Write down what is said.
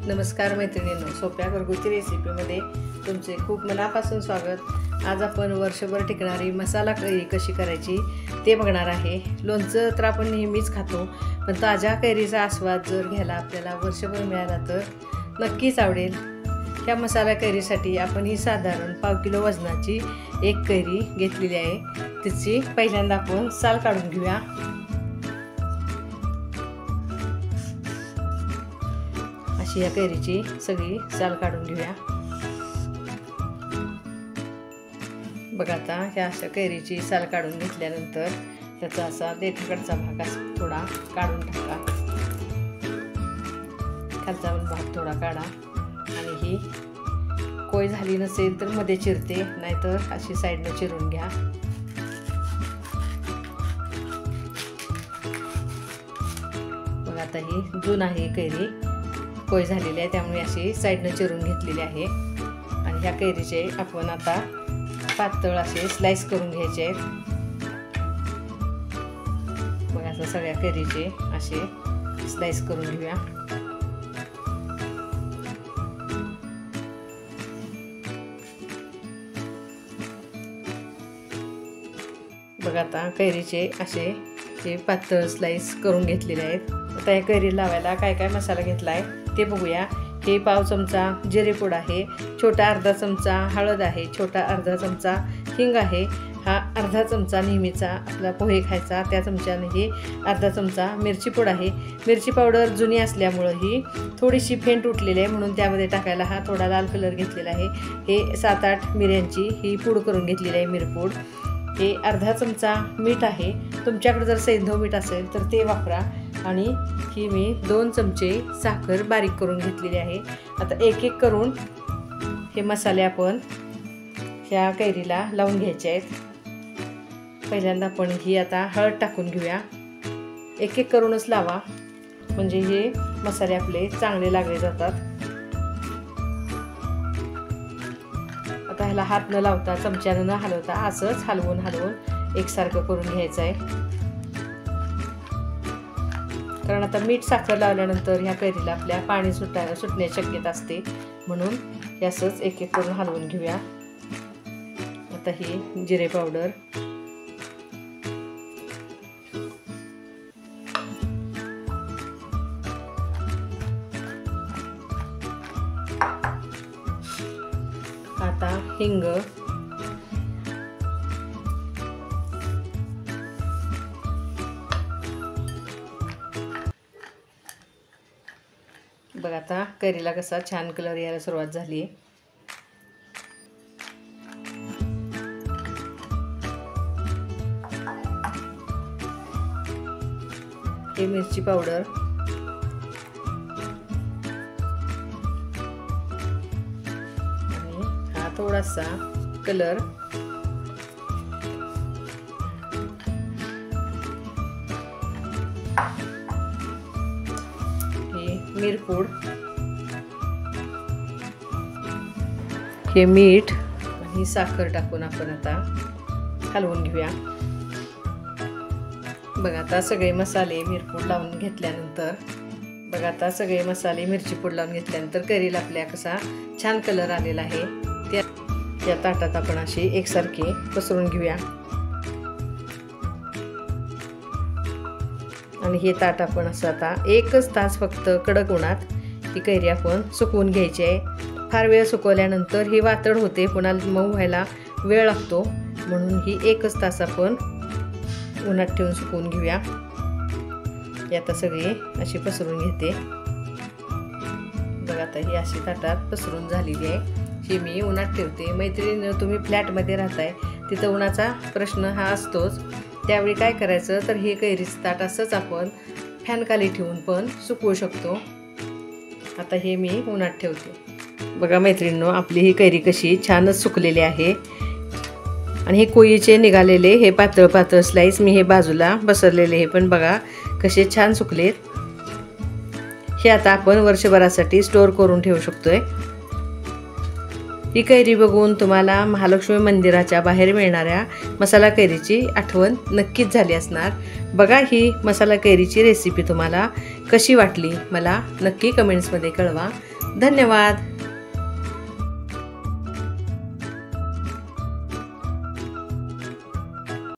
नमस्कार मैत्रिणींनो, सोप्या घरगुती रेसिपीमध्ये तुमचे खूप मनापासून स्वागत। आज आपण वर्षभर टिकणारी मसाला कैरी कशी करायची ते बघणार आहे। लोणचं तर आपण नेहमीच खातो, पण ताज्या कैरीचा आस्वाद जर घ्यायला आपल्याला वर्षभर मिळाला तर नक्कीच आवडेल। ह्या मसाला कैरीसाठी आपण ही साधारण 1/2 किलो वजनाची एक कैरी घेतलेली आहे। तिची पहिल्यांदा आपण साल काढून घेऊया। अशी या कैरीची सगळी साल काढून घेऊया। बघा आता ह्या अशा कैरीची साल काढून घेतल्यानंतर त्याचा असा देठाकडचा भाग थोडा काढून टाका, खालचा भाग थोडा काढा आणि ही कोय झाली नसेल तर मध्ये चिरते, नाहीतर अशी साईडने चिरून घ्या। बघा आता ही जून आहे कैरी, कोय झालेली आहे, त्यामुळे अशी साईडने चिरून घेतलेली आहे। आणि ह्या कैरीचे आपण आता पातळ असे स्लाइस करून घ्यायचे आहेत। बघा आता सगळ्या कैरीचे असे स्लाइस करून घेऊया। बघा आता कैरीचे असे हे पातळ स्लाइस करून घेतलेले आहेत। आता या कैरी लावायला काय काय मसाला घेतला आहे ते बघूया। हे पाव चमचा जिरेपूड आहे, छोटा अर्धा चमचा हळद आहे, छोटा अर्धा चमचा हिंग आहे, हा अर्धा चमचा नेहमीचा आपला पोहे खायचा त्या चमच्याने ही अर्धा चमचा मिरची पूड आहे। मिरची पावडर जुनी असल्यामुळे ही थोडीशी फेंट उठलेली आहे, म्हणून त्यामध्ये टाकायला हा थोडा लाल कलर घेतलेला आहे। हे 7-8 मिऱ्यांची ही पूड करून घेतलेली आहे, मिरपूड। हे अर्धा चमचा मीठ आहे, तुमच्याकडे जर सैंधव मीठ असेल तर ते वापरा। आणि ही मी 2 चमचे साखर बारीक करून घेतलेली आहे। आता एक एक करून हे मसाले आपण ह्या कैरीला लावून घ्यायचे आहेत। पहिल्यांदा आपण ही आता हळद टाकून घेऊया। एक एक करूनच लावा, म्हणजे हे मसाले आपले चांगले लागले जातात। आता ह्याला हात न लावता चमच्यानं न हलवता असंच हलवून हलवून एकसारखं करून घ्यायचं आहे। कारण आता मीठ साखर लावल्यानंतर ह्या कैरीला आपल्या पाणी सुटण्याची शक्यता असते, म्हणून हे असंच एक एक करून हलवून घेऊया। आता ही जिरे पावडर, आता हिंग, बघा आता कैरीला कसा छान कलर यायला सुरुवात झाली आहे। हे मिरची पावडर, आणि हा थोडासा कलर, मिरपूड, हे मीठ आणि साखर टाकून आपण आता हलवून घेऊया। बघा आता सगळे मसाले मिरपूड लावून घेतल्यानंतर बघा आता सगळे मसाले मिरची पूड लावून घेतल्यानंतर कैरीला आपल्या कसा छान कलर आलेला आहे। त्या ताटात आपण अशी एकसारखी पसरून घेऊया आणि हे ताट आपण असं आता 1 तास फक्त कडक उन्हात ही कैरी आपण सुकवून घ्यायची आहे। फार वेळ सुकवल्यानंतर ही वातड होते, पुन्हा मऊ व्हायला वेळ लागतो, म्हणून ही 1 तास आपण उन्हात ठेवून सुकवून घेऊया। आता सगळी अशी पसरून घेते। बघा आता ही अशी ताटात पसरून झालेली आहे, ही मी उन्हात ठेवते। मैत्रिणींनो, तुम्ही फ्लॅटमध्ये राहताय, तिथं उन्हाचा प्रश्न हा असतोच, त्यावेळी काय करायचं तर हे कैरीचं ताट असंच आपण फॅन खाली ठेवून पण सुकवू शकतो। आता हे मी उन्हात ठेवते। बघा मैत्रिणींनो, आपली ही कैरी कशी छानच सुकलेली आहे। आणि हे कोयीचे निघालेले हे पातळ पातळ स्लाइस मी हे बाजूला बसरलेले हे पण बघा कसे छान सुकलेत। हे आता आपण वर्षभरासाठी स्टोअर करून ठेवू शकतोय। ही कैरी बघून तुम्हाला महालक्ष्मी मंदिराच्या बाहेर मिळणाऱ्या मसाला कैरीची आठवण नक्कीच झाली असणार। बघा ही मसाला कैरीची रेसिपी तुम्हाला कशी वाटली मला नक्की कमेंट्समध्ये कळवा। धन्यवाद.